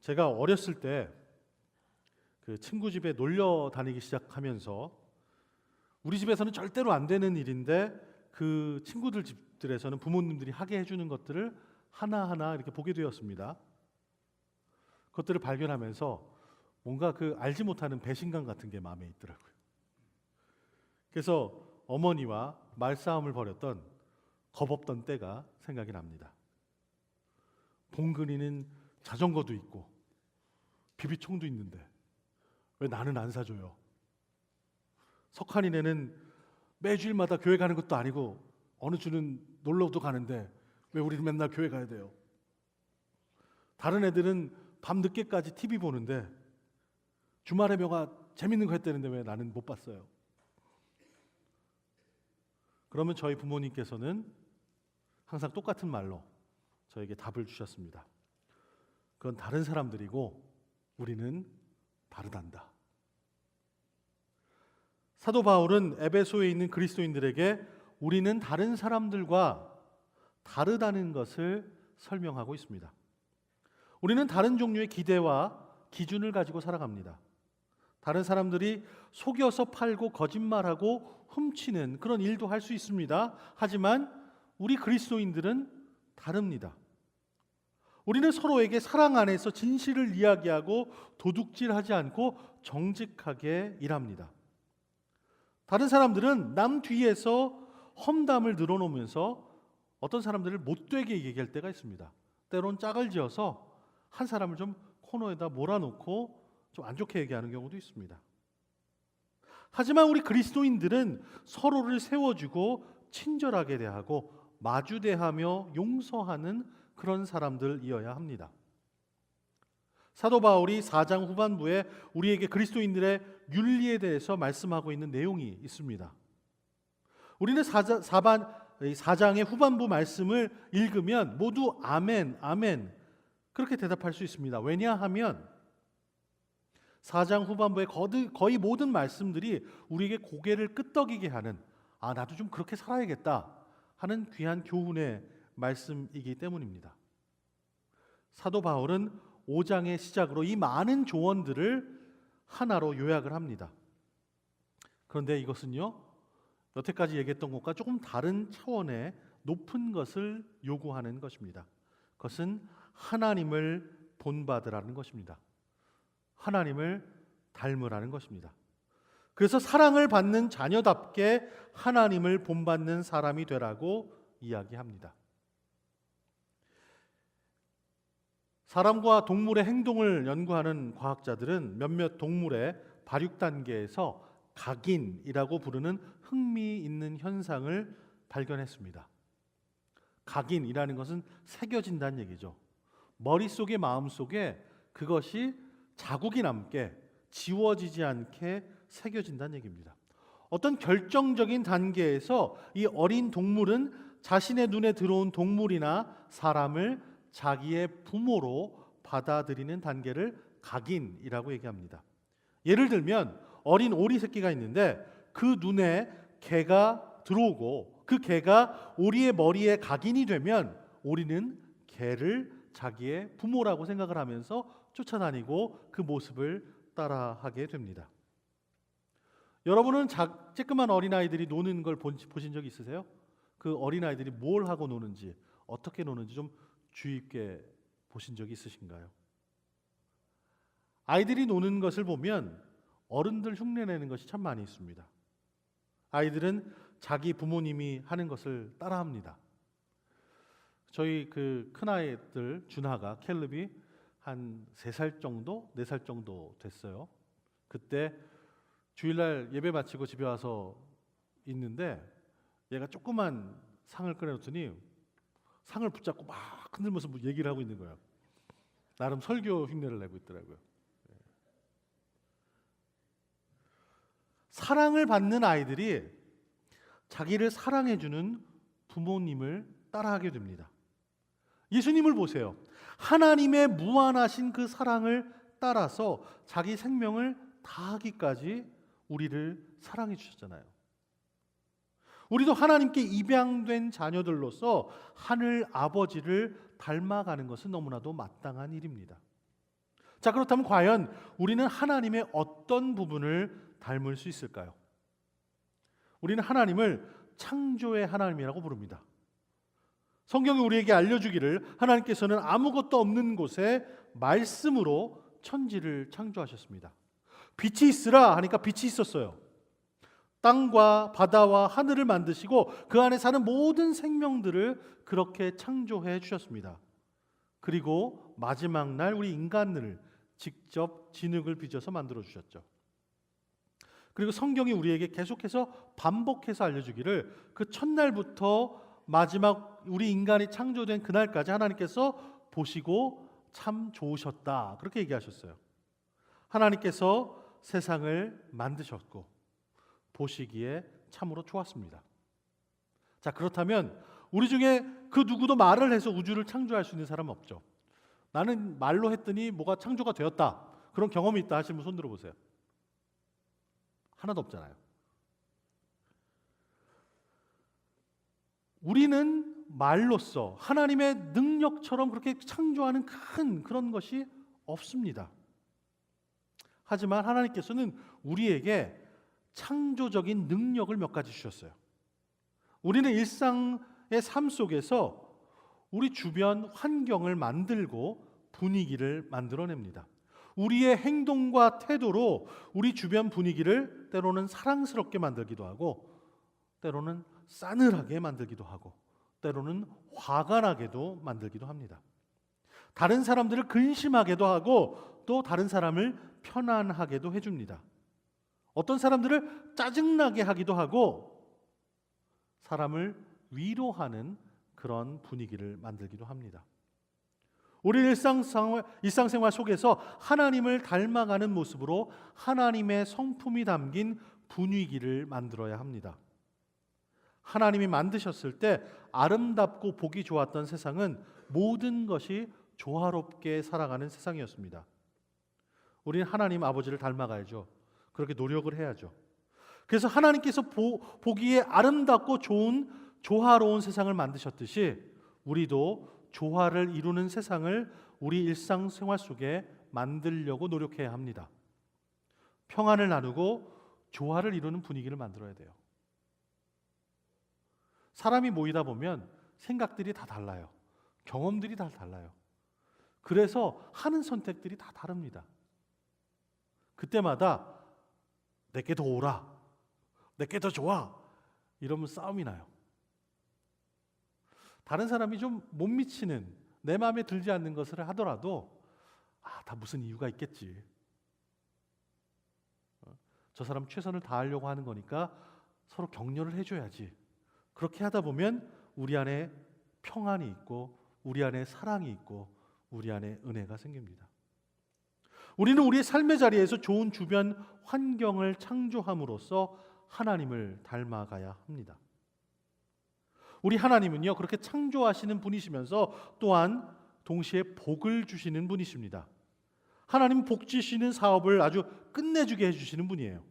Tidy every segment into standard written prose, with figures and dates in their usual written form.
제가 어렸을 때 그 친구 집에 놀러 다니기 시작하면서 우리 집에서는 절대로 안 되는 일인데 그 친구들 집들에서는 부모님들이 하게 해주는 것들을 하나하나 이렇게 보게 되었습니다. 그것들을 발견하면서 뭔가 그 알지 못하는 배신감 같은 게 마음에 있더라고요. 그래서 어머니와 말싸움을 벌였던 겁없던 때가 생각이 납니다. 봉근이는 자전거도 있고 비비총도 있는데 왜 나는 안 사줘요? 석한이네는 매주일마다 교회 가는 것도 아니고 어느 주는 놀러도 가는데 왜 우리는 맨날 교회 가야 돼요? 다른 애들은 밤 늦게까지 TV 보는데 주말에 뭐가 재밌는 거 했다는데 왜 나는 못 봤어요? 그러면 저희 부모님께서는 항상 똑같은 말로 저에게 답을 주셨습니다. 그건 다른 사람들이고 우리는 다르단다. 사도 바울은 에베소에 있는 그리스도인들에게 우리는 다른 사람들과 다르다는 것을 설명하고 있습니다. 우리는 다른 종류의 기대와 기준을 가지고 살아갑니다. 다른 사람들이 속여서 팔고 거짓말하고 훔치는 그런 일도 할 수 있습니다. 하지만 우리 그리스도인들은 다릅니다. 우리는 서로에게 사랑 안에서 진실을 이야기하고 도둑질하지 않고 정직하게 일합니다. 다른 사람들은 남 뒤에서 험담을 늘어놓으면서 어떤 사람들을 못되게 얘기할 때가 있습니다. 때론 짝을 지어서 한 사람을 좀 코너에다 몰아놓고 좀 안 좋게 얘기하는 경우도 있습니다. 하지만 우리 그리스도인들은 서로를 세워주고 친절하게 대하고 마주대하며 용서하는 그런 사람들이어야 합니다. 사도 바울이 4장 후반부에 우리에게 그리스도인들의 윤리에 대해서 말씀하고 있는 내용이 있습니다. 우리는 4장의 후반부 말씀을 읽으면 모두 아멘, 아멘 그렇게 대답할 수 있습니다. 왜냐하면 4장 후반부의 거의 모든 말씀들이 우리에게 고개를 끄덕이게 하는 나도 좀 그렇게 살아야겠다 하는 귀한 교훈의 말씀이기 때문입니다. 사도 바울은 5장의 시작으로 이 많은 조언들을 하나로 요약을 합니다. 그런데 이것은요, 여태까지 얘기했던 것과 조금 다른 차원의 높은 것을 요구하는 것입니다. 그것은 하나님을 본받으라는 것입니다. 하나님을 닮으라는 것입니다. 그래서 사랑을 받는 자녀답게 하나님을 본받는 사람이 되라고 이야기합니다. 사람과 동물의 행동을 연구하는 과학자들은 몇몇 동물의 발육 단계에서 각인이라고 부르는 흥미있는 현상을 발견했습니다. 각인이라는 것은 새겨진다는 얘기죠. 머릿속에 마음속에 그것이 자국이 남게 지워지지 않게 새겨진다는 얘기입니다. 어떤 결정적인 단계에서 이 어린 동물은 자신의 눈에 들어온 동물이나 사람을 자기의 부모로 받아들이는 단계를 각인이라고 얘기합니다. 예를 들면 어린 오리 새끼가 있는데 그 눈에 개가 들어오고 그 개가 오리의 머리에 각인이 되면 오리는 개를 자기의 부모라고 생각을 하면서 쫓아다니고 그 모습을 따라하게 됩니다. 여러분은 쬐끄만 어린아이들이 노는 걸 보신 적 있으세요? 그 어린아이들이 뭘 하고 노는지 어떻게 노는지 좀 주의 있게 보신 적이 있으신가요? 아이들이 노는 것을 보면 어른들 흉내내는 것이 참 많이 있습니다. 아이들은 자기 부모님이 하는 것을 따라합니다. 저희 그 큰아이들 준하가 캘립이 한 3살 정도, 4살 정도 됐어요. 그때 주일날 예배 마치고 집에 와서 있는데 얘가 조그만 상을 꺼내놓더니 상을 붙잡고 막 흔들면서 뭐 얘기를 하고 있는 거예요. 나름 설교 흉내를 내고 있더라고요. 사랑을 받는 아이들이 자기를 사랑해주는 부모님을 따라하게 됩니다. 예수님을 보세요. 하나님의 무한하신 그 사랑을 따라서 자기 생명을 다하기까지 우리를 사랑해 주셨잖아요. 우리도 하나님께 입양된 자녀들로서 하늘 아버지를 닮아가는 것은 너무나도 마땅한 일입니다. 자, 그렇다면 과연 우리는 하나님의 어떤 부분을 닮을 수 있을까요? 우리는 하나님을 창조의 하나님이라고 부릅니다. 성경이 우리에게 알려주기를 하나님께서는 아무것도 없는 곳에 말씀으로 천지를 창조하셨습니다. 빛이 있으라 하니까 빛이 있었어요. 땅과 바다와 하늘을 만드시고 그 안에 사는 모든 생명들을 그렇게 창조해 주셨습니다. 그리고 마지막 날 우리 인간을 직접 진흙을 빚어서 만들어 주셨죠. 그리고 성경이 우리에게 계속해서 반복해서 알려주기를 그 첫날부터 마지막 우리 인간이 창조된 그날까지 하나님께서 보시고 참 좋으셨다, 그렇게 얘기하셨어요. 하나님께서 세상을 만드셨고 보시기에 참으로 좋았습니다. 자, 그렇다면 우리 중에 그 누구도 말을 해서 우주를 창조할 수 있는 사람은 없죠. 나는 말로 했더니 뭐가 창조가 되었다, 그런 경험이 있다 하시는 분 손 들어보세요. 하나도 없잖아요. 우리는 말로써 하나님의 능력처럼 그렇게 창조하는 큰 그런 것이 없습니다. 하지만 하나님께서는 우리에게 창조적인 능력을 몇 가지 주셨어요. 우리는 일상의 삶 속에서 우리 주변 환경을 만들고 분위기를 만들어냅니다. 우리의 행동과 태도로 우리 주변 분위기를 때로는 사랑스럽게 만들기도 하고, 때로는 싸늘하게 만들기도 하고, 때로는 화가 나게도 만들기도 합니다. 다른 사람들을 근심하게도 하고 또 다른 사람을 편안하게도 해줍니다. 어떤 사람들을 짜증나게 하기도 하고 사람을 위로하는 그런 분위기를 만들기도 합니다. 우리 일상생활 속에서 하나님을 닮아가는 모습으로 하나님의 성품이 담긴 분위기를 만들어야 합니다. 하나님이 만드셨을 때 아름답고 보기 좋았던 세상은 모든 것이 조화롭게 살아가는 세상이었습니다. 우리는 하나님 아버지를 닮아가야죠. 그렇게 노력을 해야죠. 그래서 하나님께서 보기에 아름답고 좋은 조화로운 세상을 만드셨듯이 우리도 조화를 이루는 세상을 우리 일상생활 속에 만들려고 노력해야 합니다. 평안을 나누고 조화를 이루는 분위기를 만들어야 돼요. 사람이 모이다 보면 생각들이 다 달라요. 경험들이 다 달라요. 그래서 하는 선택들이 다 다릅니다. 그때마다 내게 더 오라, 내게 더 좋아, 이러면 싸움이 나요. 다른 사람이 좀 못 미치는, 내 마음에 들지 않는 것을 하더라도 다 무슨 이유가 있겠지. 저 사람 최선을 다하려고 하는 거니까 서로 격려를 해줘야지. 그렇게 하다 보면 우리 안에 평안이 있고 우리 안에 사랑이 있고 우리 안에 은혜가 생깁니다. 우리는 우리의 삶의 자리에서 좋은 주변 환경을 창조함으로써 하나님을 닮아가야 합니다. 우리 하나님은요, 그렇게 창조하시는 분이시면서 또한 동시에 복을 주시는 분이십니다. 하나님은 복 주시는 사업을 아주 끝내주게 해주시는 분이에요.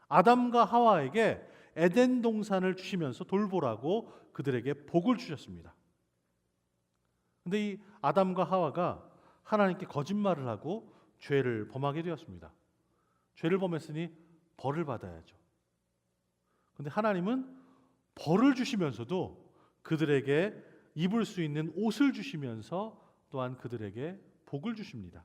아담과 하와에게 에덴 동산을 주시면서 돌보라고 그들에게 복을 주셨습니다. 그런데 이 아담과 하와가 하나님께 거짓말을 하고 죄를 범하게 되었습니다. 죄를 범했으니 벌을 받아야죠. 그런데 하나님은 벌을 주시면서도 그들에게 입을 수 있는 옷을 주시면서 또한 그들에게 복을 주십니다.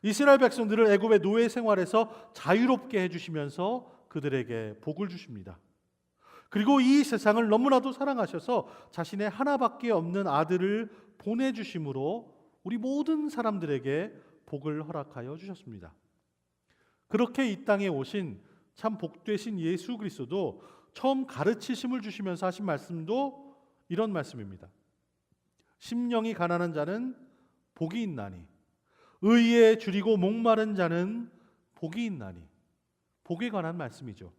이스라엘 백성들을 애굽의 노예 생활에서 자유롭게 해주시면서 그들에게 복을 주십니다. 그리고 이 세상을 너무나도 사랑하셔서 자신의 하나밖에 없는 아들을 보내주심으로 우리 모든 사람들에게 복을 허락하여 주셨습니다. 그렇게 이 땅에 오신 참 복되신 예수 그리스도도 처음 가르치심을 주시면서 하신 말씀도 이런 말씀입니다. 심령이 가난한 자는 복이 있나니 의에 줄이고 목마른 자는 복이 있나니. 복에 관한 말씀이죠.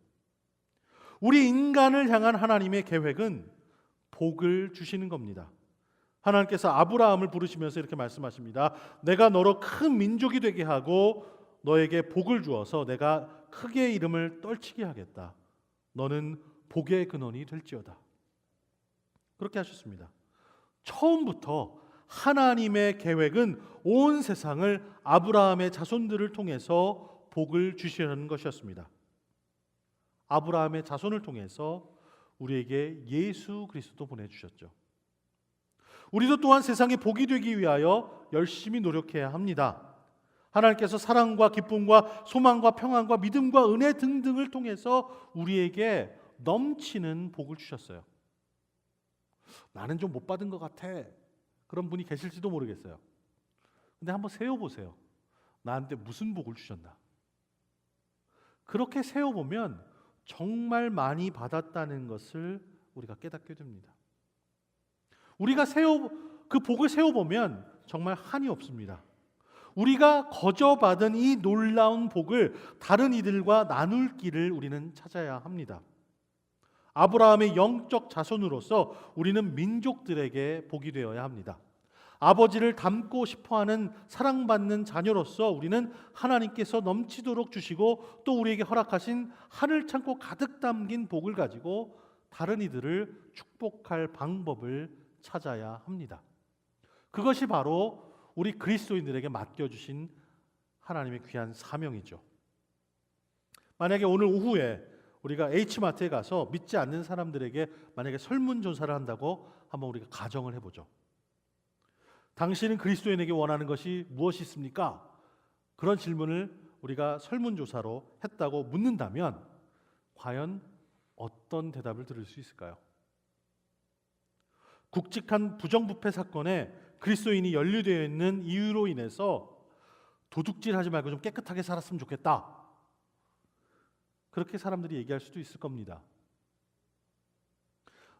우리 인간을 향한 하나님의 계획은 복을 주시는 겁니다. 하나님께서 아브라함을 부르시면서 이렇게 말씀하십니다. 내가 너로 큰 민족이 되게 하고 너에게 복을 주어서 내가 크게 이름을 떨치게 하겠다. 너는 복의 근원이 될지어다. 그렇게 하셨습니다. 처음부터 하나님의 계획은 온 세상을 아브라함의 자손들을 통해서 복을 주시려는 것이었습니다. 아브라함의 자손을 통해서 우리에게 예수 그리스도 보내주셨죠. 우리도 또한 세상에 복이 되기 위하여 열심히 노력해야 합니다. 하나님께서 사랑과 기쁨과 소망과 평안과 믿음과 은혜 등등을 통해서 우리에게 넘치는 복을 주셨어요. 나는 좀 못 받은 것 같아. 그런 분이 계실지도 모르겠어요. 근데 한번 세어보세요. 나한테 무슨 복을 주셨나? 그렇게 세어보면 정말 많이 받았다는 것을 우리가 깨닫게 됩니다. 우리가 그 복을 세어보면 정말 한이 없습니다. 우리가 거저받은 이 놀라운 복을 다른 이들과 나눌 길을 우리는 찾아야 합니다. 아브라함의 영적 자손으로서 우리는 민족들에게 복이 되어야 합니다. 아버지를 닮고 싶어하는 사랑받는 자녀로서 우리는 하나님께서 넘치도록 주시고 또 우리에게 허락하신 하늘 창고 가득 담긴 복을 가지고 다른 이들을 축복할 방법을 찾아야 합니다. 그것이 바로 우리 그리스도인들에게 맡겨주신 하나님의 귀한 사명이죠. 만약에 오늘 오후에 우리가 H마트에 가서 믿지 않는 사람들에게 만약에 설문조사를 한다고 한번 우리가 가정을 해보죠. 당신은 그리스도인에게 원하는 것이 무엇이 있습니까? 그런 질문을 우리가 설문조사로 했다고 묻는다면 과연 어떤 대답을 들을 수 있을까요? 굵직한 부정부패 사건에 그리스도인이 연루되어 있는 이유로 인해서 도둑질하지 말고 좀 깨끗하게 살았으면 좋겠다. 그렇게 사람들이 얘기할 수도 있을 겁니다.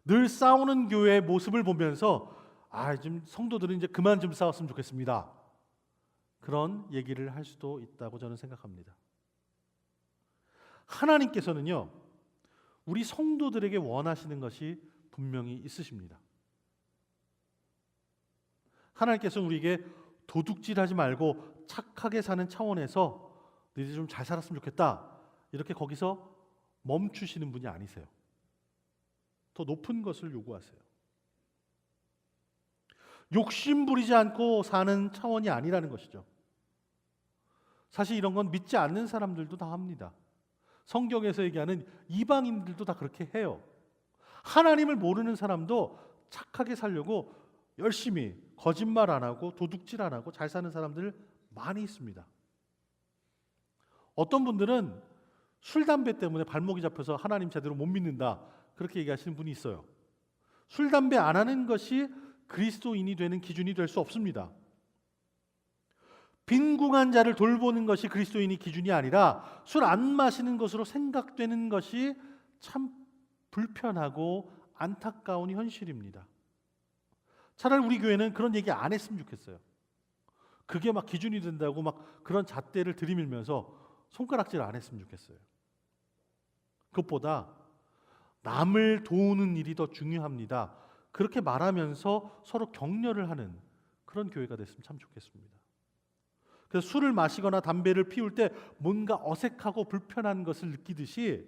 늘 싸우는 교회의 모습을 보면서 좀 성도들은 이제 그만 좀 싸웠으면 좋겠습니다. 그런 얘기를 할 수도 있다고 저는 생각합니다. 하나님께서는요, 우리 성도들에게 원하시는 것이 분명히 있으십니다. 하나님께서는 우리에게 도둑질하지 말고 착하게 사는 차원에서 너희들 좀 잘 살았으면 좋겠다. 이렇게 거기서 멈추시는 분이 아니세요. 더 높은 것을 요구하세요. 욕심 부리지 않고 사는 차원이 아니라는 것이죠. 사실 이런 건 믿지 않는 사람들도 다 합니다. 성경에서 얘기하는 이방인들도 다 그렇게 해요. 하나님을 모르는 사람도 착하게 살려고 열심히 거짓말 안 하고 도둑질 안 하고 잘 사는 사람들 많이 있습니다. 어떤 분들은 술, 담배 때문에 발목이 잡혀서 하나님 제대로 못 믿는다 그렇게 얘기하시는 분이 있어요. 술, 담배 안 하는 것이 그리스도인이 되는 기준이 될 수 없습니다. 빈궁한 자를 돌보는 것이 그리스도인이 기준이 아니라 술 안 마시는 것으로 생각되는 것이 참 불편하고 안타까운 현실입니다. 차라리 우리 교회는 그런 얘기 안 했으면 좋겠어요. 그게 막 기준이 된다고 막 그런 잣대를 들이밀면서 손가락질 안 했으면 좋겠어요. 그것보다 남을 도우는 일이 더 중요합니다. 그렇게 말하면서 서로 격려를 하는 그런 교회가 됐으면 참 좋겠습니다. 그래서 술을 마시거나 담배를 피울 때 뭔가 어색하고 불편한 것을 느끼듯이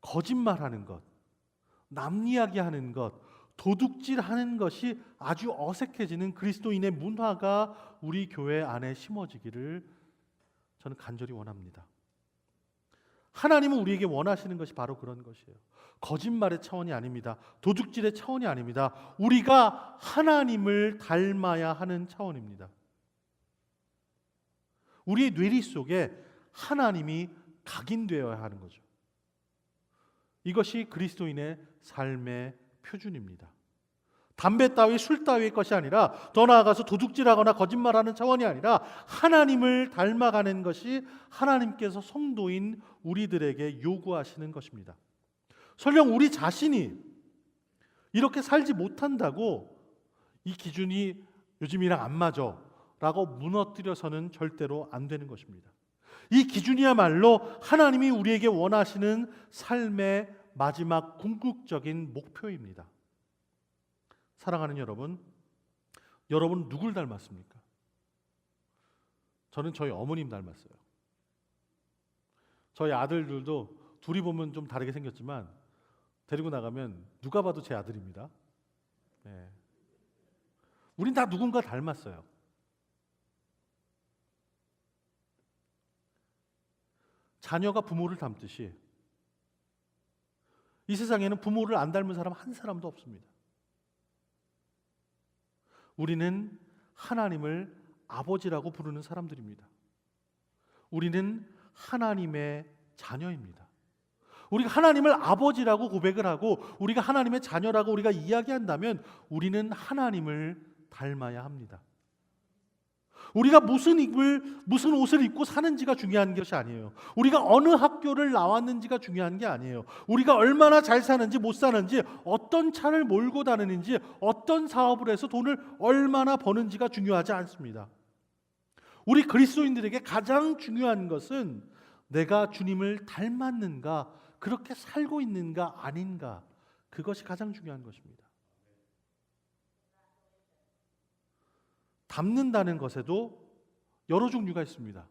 거짓말하는 것, 남 이야기하는 것, 도둑질하는 것이 아주 어색해지는 그리스도인의 문화가 우리 교회 안에 심어지기를 저는 간절히 원합니다. 하나님은 우리에게 원하시는 것이 바로 그런 것이에요. 거짓말의 차원이 아닙니다. 도둑질의 차원이 아닙니다. 우리가 하나님을 닮아야 하는 차원입니다. 우리의 뇌리 속에 하나님이 각인되어야 하는 거죠. 이것이 그리스도인의 삶의 표준입니다. 담배 따위 술 따위의 것이 아니라 더 나아가서 도둑질하거나 거짓말하는 차원이 아니라 하나님을 닮아가는 것이 하나님께서 성도인 우리들에게 요구하시는 것입니다. 설령 우리 자신이 이렇게 살지 못한다고 이 기준이 요즘이랑 안 맞아 라고 무너뜨려서는 절대로 안 되는 것입니다. 이 기준이야말로 하나님이 우리에게 원하시는 삶의 마지막 궁극적인 목표입니다. 사랑하는 여러분, 여러분은 누굴 닮았습니까? 저는 저희 어머님 닮았어요. 저희 아들들도 둘이 보면 좀 다르게 생겼지만 데리고 나가면 누가 봐도 제 아들입니다. 네. 우린 다 누군가 닮았어요. 자녀가 부모를 닮듯이 이 세상에는 부모를 안 닮은 사람 한 사람도 없습니다. 우리는 하나님을 아버지라고 부르는 사람들입니다. 우리는 하나님의 자녀입니다. 우리가 하나님을 아버지라고 고백을 하고 우리가 하나님의 자녀라고 우리가 이야기한다면 우리는 하나님을 닮아야 합니다. 우리가 무슨 옷을 입고 사는지가 중요한 것이 아니에요. 우리가 어느 학교를 나왔는지가 중요한 게 아니에요. 우리가 얼마나 잘 사는지 못 사는지, 어떤 차를 몰고 다니는지, 어떤 사업을 해서 돈을 얼마나 버는지가 중요하지 않습니다. 우리 그리스도인들에게 가장 중요한 것은 내가 주님을 닮았는가, 그렇게 살고 있는가 아닌가, 그것이 가장 중요한 것입니다. 닮는다는 것에도 여러 종류가 있습니다.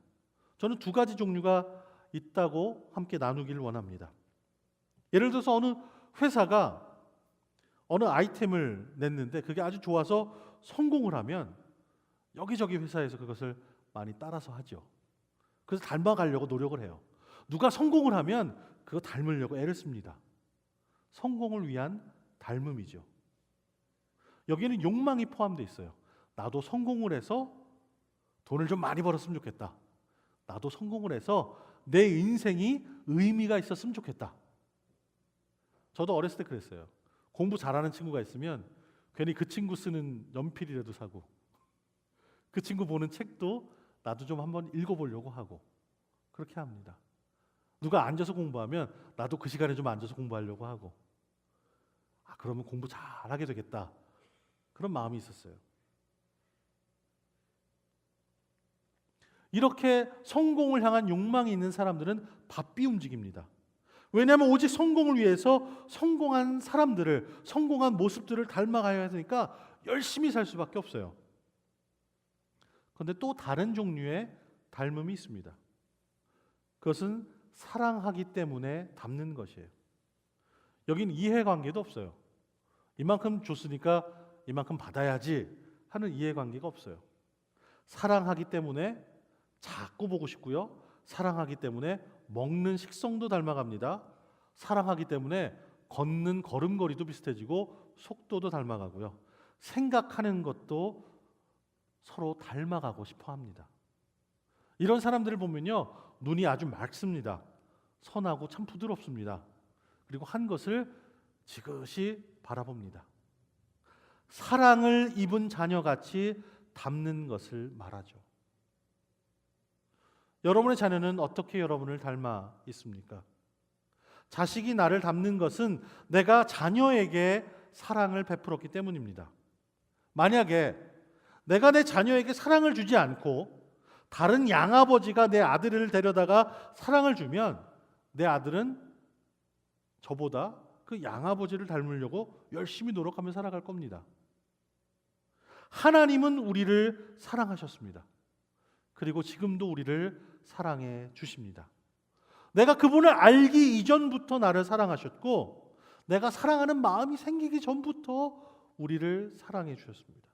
저는 두 가지 종류가 있다고 함께 나누기를 원합니다. 예를 들어서 어느 회사가 어느 아이템을 냈는데 그게 아주 좋아서 성공을 하면 여기저기 회사에서 그것을 많이 따라서 하죠. 그래서 닮아가려고 노력을 해요. 누가 성공을 하면 그거 닮으려고 애를 씁니다. 성공을 위한 닮음이죠. 여기에는 욕망이 포함되어 있어요. 나도 성공을 해서 돈을 좀 많이 벌었으면 좋겠다. 나도 성공을 해서 내 인생이 의미가 있었으면 좋겠다. 저도 어렸을 때 그랬어요. 공부 잘하는 친구가 있으면 괜히 그 친구 쓰는 연필이라도 사고, 그 친구 보는 책도 나도 좀 한번 읽어보려고 하고, 그렇게 합니다. 누가 앉아서 공부하면 나도 그 시간에 좀 앉아서 공부하려고 하고, 그러면 공부 잘하게 되겠다, 그런 마음이 있었어요. 이렇게 성공을 향한 욕망이 있는 사람들은 바삐 움직입니다. 왜냐하면 오직 성공을 위해서 성공한 사람들을, 성공한 모습들을 닮아가야 하니까 열심히 살 수밖에 없어요. 그런데 또 다른 종류의 닮음이 있습니다. 그것은 사랑하기 때문에 닮는 것이에요. 여긴 이해관계도 없어요. 이만큼 줬으니까 이만큼 받아야지 하는 이해관계가 없어요. 사랑하기 때문에 자꾸 보고 싶고요. 사랑하기 때문에 먹는 식성도 닮아갑니다. 사랑하기 때문에 걷는 걸음걸이도 비슷해지고 속도도 닮아가고요. 생각하는 것도 서로 닮아가고 싶어 합니다. 이런 사람들을 보면요, 눈이 아주 맑습니다. 선하고 참 부드럽습니다. 그리고 한 것을 지그시 바라봅니다. 사랑을 입은 자녀같이 닮는 것을 말하죠. 여러분의 자녀는 어떻게 여러분을 닮아 있습니까? 자식이 나를 닮는 것은 내가 자녀에게 사랑을 베풀었기 때문입니다. 만약에 내가 내 자녀에게 사랑을 주지 않고 다른 양아버지가 내 아들을 데려다가 사랑을 주면 내 아들은 저보다 그 양아버지를 닮으려고 열심히 노력하며 살아갈 겁니다. 하나님은 우리를 사랑하셨습니다. 그리고 지금도 우리를 사랑해 주십니다. 내가 그분을 알기 이전부터 나를 사랑하셨고, 내가 사랑하는 마음이 생기기 전부터 우리를 사랑해 주셨습니다.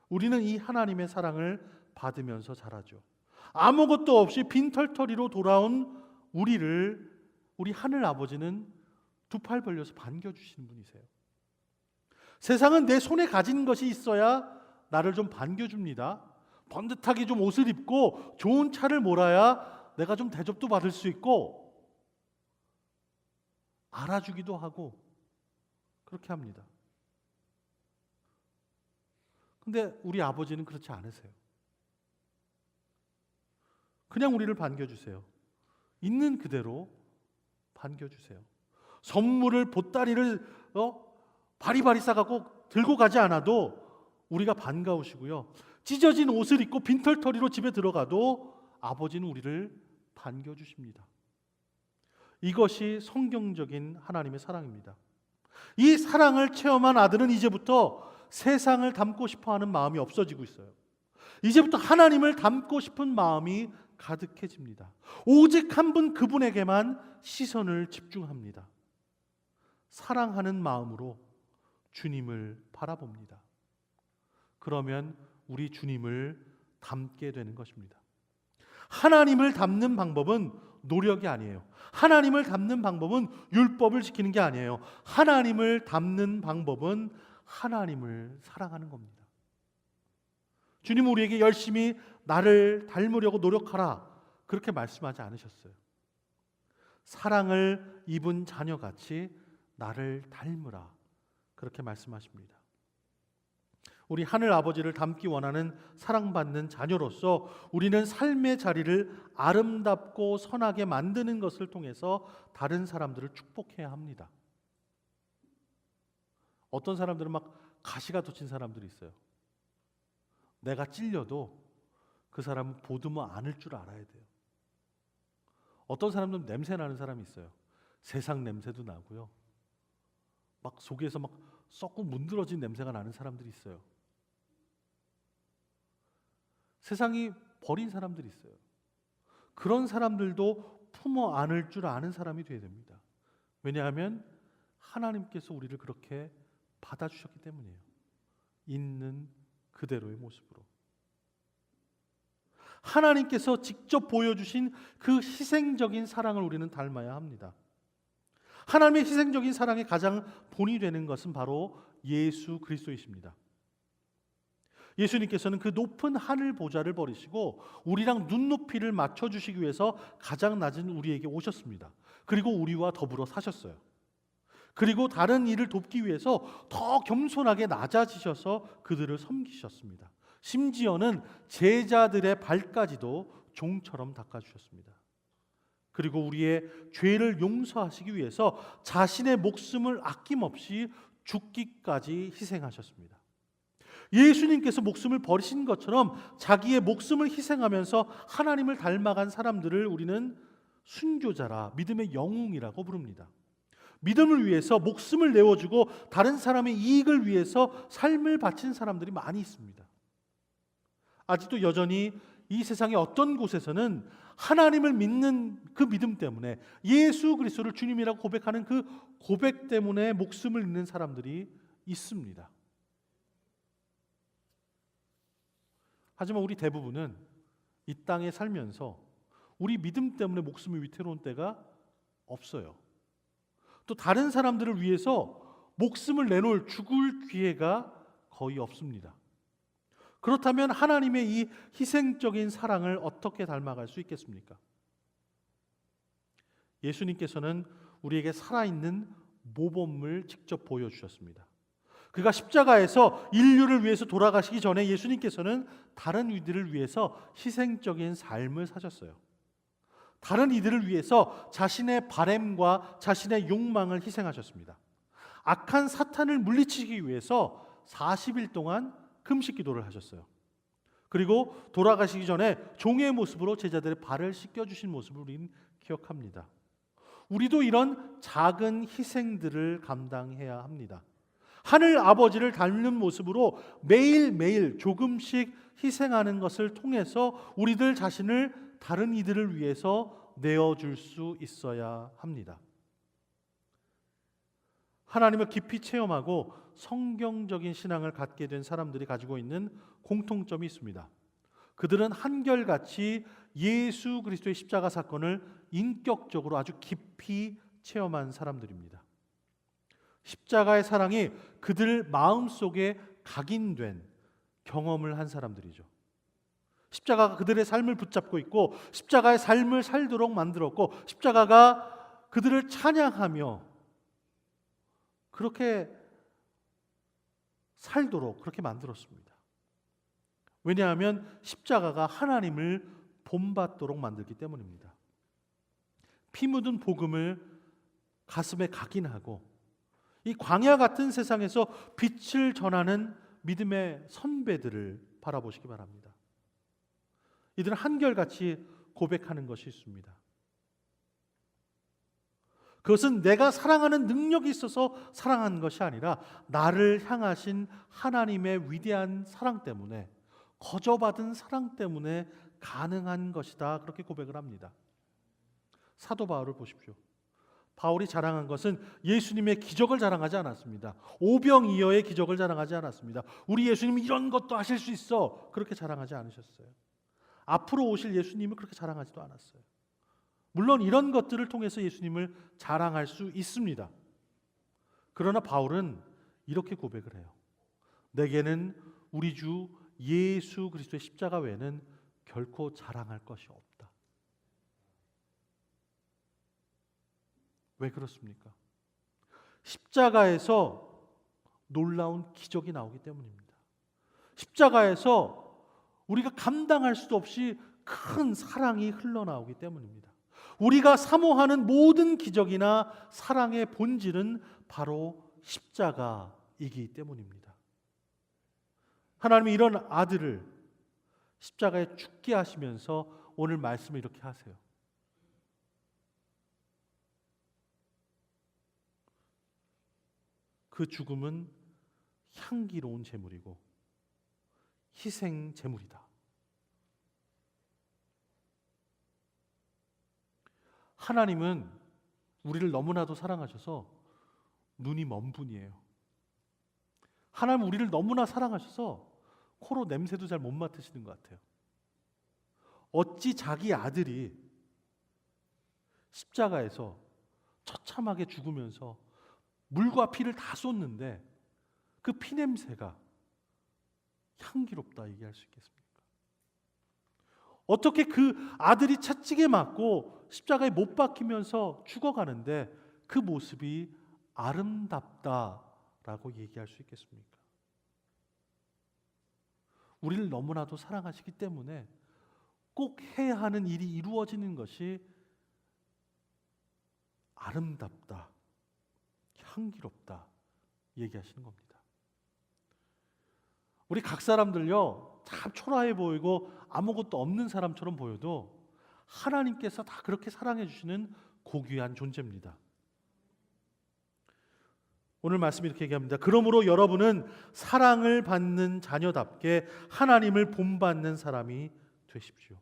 우리는 이 하나님의 사랑을 받으면서 자라죠. 아무것도 없이 빈털터리로 돌아온 우리 하늘 아버지는 두 팔 벌려서 반겨주시는 분이세요. 세상은 내 손에 가진 것이 있어야 나를 좀 반겨줍니다. 번듯하게 좀 옷을 입고 좋은 차를 몰아야 내가 좀 대접도 받을 수 있고 알아주기도 하고 그렇게 합니다. 근데 우리 아버지는 그렇지 않으세요. 그냥 우리를 반겨주세요. 있는 그대로 반겨주세요. 선물을, 보따리를 바리바리 싸갖고 들고 가지 않아도 우리가 반가우시고요. 찢어진 옷을 입고 빈털터리로 집에 들어가도 아버지는 우리를 반겨주십니다. 이것이 성경적인 하나님의 사랑입니다. 이 사랑을 체험한 아들은 이제부터 세상을 닮고 싶어하는 마음이 없어지고 있어요. 이제부터 하나님을 닮고 싶은 마음이 가득해집니다. 오직 한 분 그분에게만 시선을 집중합니다. 사랑하는 마음으로 주님을 바라봅니다. 그러면 우리 주님을 닮게 되는 것입니다. 하나님을 닮는 방법은 노력이 아니에요. 하나님을 닮는 방법은 율법을 지키는 게 아니에요. 하나님을 닮는 방법은 하나님을 사랑하는 겁니다. 주님은 우리에게 열심히 나를 닮으려고 노력하라 그렇게 말씀하지 않으셨어요. 사랑을 입은 자녀같이 나를 닮으라 그렇게 말씀하십니다. 우리 하늘 아버지를 닮기 원하는 사랑받는 자녀로서 우리는 삶의 자리를 아름답고 선하게 만드는 것을 통해서 다른 사람들을 축복해야 합니다. 어떤 사람들은 막 가시가 돋친 사람들이 있어요. 내가 찔려도 그 사람은 보듬어 안을 줄 알아야 돼요. 어떤 사람들은 냄새 나는 사람이 있어요. 세상 냄새도 나고요. 막 속에서 막 썩고 문드러진 냄새가 나는 사람들이 있어요. 세상이 버린 사람들이 있어요. 그런 사람들도 품어 안을 줄 아는 사람이 되어야 됩니다. 왜냐하면 하나님께서 우리를 그렇게 받아주셨기 때문이에요. 있는 그대로의 모습으로. 하나님께서 직접 보여주신 그 희생적인 사랑을 우리는 닮아야 합니다. 하나님의 희생적인 사랑의 가장 본이 되는 것은 바로 예수 그리스도이십니다. 예수님께서는 그 높은 하늘 보좌를 버리시고 우리랑 눈높이를 맞춰주시기 위해서 가장 낮은 우리에게 오셨습니다. 그리고 우리와 더불어 사셨어요. 그리고 다른 일을 돕기 위해서 더 겸손하게 낮아지셔서 그들을 섬기셨습니다. 심지어는 제자들의 발까지도 종처럼 닦아주셨습니다. 그리고 우리의 죄를 용서하시기 위해서 자신의 목숨을 아낌없이 죽기까지 희생하셨습니다. 예수님께서 목숨을 버리신 것처럼 자기의 목숨을 희생하면서 하나님을 닮아간 사람들을 우리는 순교자라, 믿음의 영웅이라고 부릅니다. 믿음을 위해서 목숨을 내어주고 다른 사람의 이익을 위해서 삶을 바친 사람들이 많이 있습니다. 아직도 여전히 이 세상의 어떤 곳에서는 하나님을 믿는 그 믿음 때문에 예수 그리스도를 주님이라고 고백하는 그 고백 때문에 목숨을 잃는 사람들이 있습니다. 하지만 우리 대부분은 이 땅에 살면서 우리 믿음 때문에 목숨이 위태로운 때가 없어요. 또 다른 사람들을 위해서 목숨을 내놓을 죽을 기회가 거의 없습니다. 그렇다면 하나님의 이 희생적인 사랑을 어떻게 닮아갈 수 있겠습니까? 예수님께서는 우리에게 살아있는 모범을 직접 보여주셨습니다. 그가 십자가에서 인류를 위해서 돌아가시기 전에 예수님께서는 다른 이들을 위해서 희생적인 삶을 사셨어요. 다른 이들을 위해서 자신의 바램과 자신의 욕망을 희생하셨습니다. 악한 사탄을 물리치기 위해서 40일 동안 금식 기도를 하셨어요. 그리고 돌아가시기 전에 종의 모습으로 제자들의 발을 씻겨주신 모습을 우리는 기억합니다. 우리도 이런 작은 희생들을 감당해야 합니다. 하늘 아버지를 닮는 모습으로 매일매일 조금씩 희생하는 것을 통해서 우리들 자신을 다른 이들을 위해서 내어줄 수 있어야 합니다. 하나님을 깊이 체험하고 성경적인 신앙을 갖게 된 사람들이 가지고 있는 공통점이 있습니다. 그들은 한결같이 예수 그리스도의 십자가 사건을 인격적으로 아주 깊이 체험한 사람들입니다. 십자가의 사랑이 그들 마음속에 각인된 경험을 한 사람들이죠. 십자가가 그들의 삶을 붙잡고 있고 십자가의 삶을 살도록 만들었고 십자가가 그들을 찬양하며 그렇게 살도록 그렇게 만들었습니다. 왜냐하면 십자가가 하나님을 본받도록 만들기 때문입니다. 피 묻은 복음을 가슴에 각인하고 이 광야 같은 세상에서 빛을 전하는 믿음의 선배들을 바라보시기 바랍니다. 이들은 한결같이 고백하는 것이 있습니다. 그것은 내가 사랑하는 능력이 있어서 사랑하는 것이 아니라 나를 향하신 하나님의 위대한 사랑 때문에, 거저받은 사랑 때문에 가능한 것이다. 그렇게 고백을 합니다. 사도 바울을 보십시오. 바울이 자랑한 것은 예수님의 기적을 자랑하지 않았습니다. 오병이어의 기적을 자랑하지 않았습니다. 우리 예수님이 이런 것도 하실 수 있어, 그렇게 자랑하지 않으셨어요. 앞으로 오실 예수님을 그렇게 자랑하지도 않았어요. 물론 이런 것들을 통해서 예수님을 자랑할 수 있습니다. 그러나 바울은 이렇게 고백을 해요. 내게는 우리 주 예수 그리스도의 십자가 외에는 결코 자랑할 것이 없다. 왜 그렇습니까? 십자가에서 놀라운 기적이 나오기 때문입니다. 십자가에서 우리가 감당할 수도 없이 큰 사랑이 흘러나오기 때문입니다. 우리가 사모하는 모든 기적이나 사랑의 본질은 바로 십자가이기 때문입니다. 하나님이 이런 아들을 십자가에 죽게 하시면서 오늘 말씀을 이렇게 하세요. 그 죽음은 향기로운 제물이고 희생 제물이다. 하나님은 우리를 너무나도 사랑하셔서 눈이 먼 분이에요. 하나님은 우리를 너무나 사랑하셔서 코로 냄새도 잘 못 맡으시는 것 같아요. 어찌 자기 아들이 십자가에서 처참하게 죽으면서 물과 피를 다 쏟는데 그 피냄새가 향기롭다 얘기할 수 있겠습니까? 어떻게 그 아들이 채찍에 맞고 십자가에 못 박히면서 죽어가는데 그 모습이 아름답다라고 얘기할 수 있겠습니까? 우리를 너무나도 사랑하시기 때문에 꼭 해야 하는 일이 이루어지는 것이 아름답다, 향기롭다 얘기하시는 겁니다. 우리 각 사람들요, 참 초라해 보이고 아무것도 없는 사람처럼 보여도 하나님께서 다 그렇게 사랑해 주시는 고귀한 존재입니다. 오늘 말씀 이렇게 얘기합니다. 그러므로 여러분은 사랑을 받는 자녀답게 하나님을 본받는 사람이 되십시오.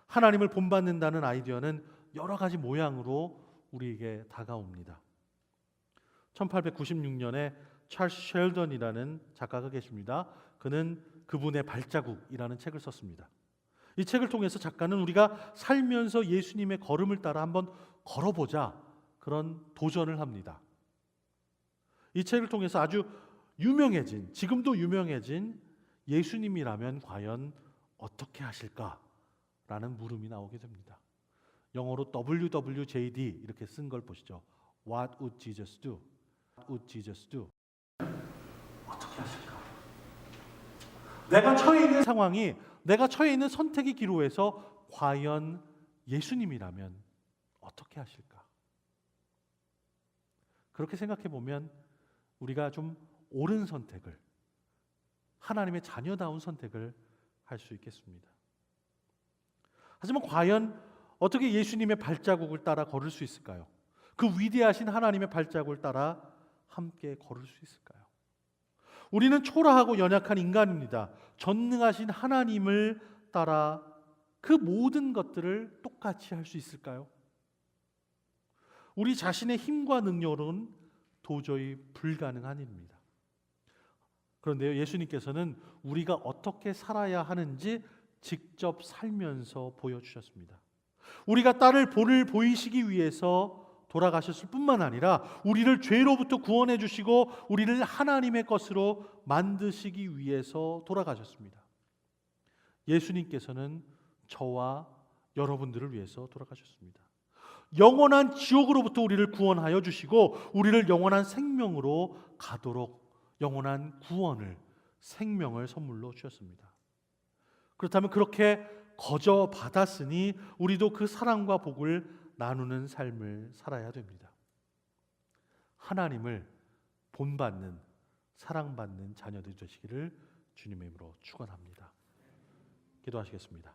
하나님을 본받는다는 아이디어는 여러 가지 모양으로 우리에게 다가옵니다. 1896년에 찰스 셸던이라는 작가가 계십니다. 그는 그분의 발자국이라는 책을 썼습니다. 이 책을 통해서 작가는 우리가 살면서 예수님의 걸음을 따라 한번 걸어보자, 그런 도전을 합니다. 이 책을 통해서 아주 유명해진, 지금도 유명해진 예수님이라면 과연 어떻게 하실까라는 물음이 나오게 됩니다. 영어로 WWJD 이렇게 쓴 걸 보시죠. What would Jesus do? What would Jesus do? 어떻게 하실까? 내가 처해 있는 상황이, 내가 처해 있는 선택의 기로에서 과연 예수님이라면 어떻게 하실까? 그렇게 생각해 보면 우리가 좀 옳은 선택을, 하나님의 자녀다운 선택을 할 수 있겠습니다. 하지만 과연 어떻게 예수님의 발자국을 따라 걸을 수 있을까요? 그 위대하신 하나님의 발자국을 따라 함께 걸을 수 있을까요? 우리는 초라하고 연약한 인간입니다. 전능하신 하나님을 따라 그 모든 것들을 똑같이 할 수 있을까요? 우리 자신의 힘과 능력으로는 도저히 불가능한 일입니다. 그런데요, 예수님께서는 우리가 어떻게 살아야 하는지 직접 살면서 보여주셨습니다. 우리가 딸을 본을 보이시기 위해서 돌아가셨을 뿐만 아니라 우리를 죄로부터 구원해 주시고 우리를 하나님의 것으로 만드시기 위해서 돌아가셨습니다. 예수님께서는 저와 여러분들을 위해서 돌아가셨습니다. 영원한 지옥으로부터 우리를 구원하여 주시고 우리를 영원한 생명으로 가도록 영원한 구원을, 생명을 선물로 주셨습니다. 그렇다면 그렇게 거저 받았으니 우리도 그 사랑과 복을 나누는 삶을 살아야 됩니다. 하나님을 본받는, 사랑받는 자녀들이 되시기를 주님의 이름으로 축원합니다. 기도하시겠습니다.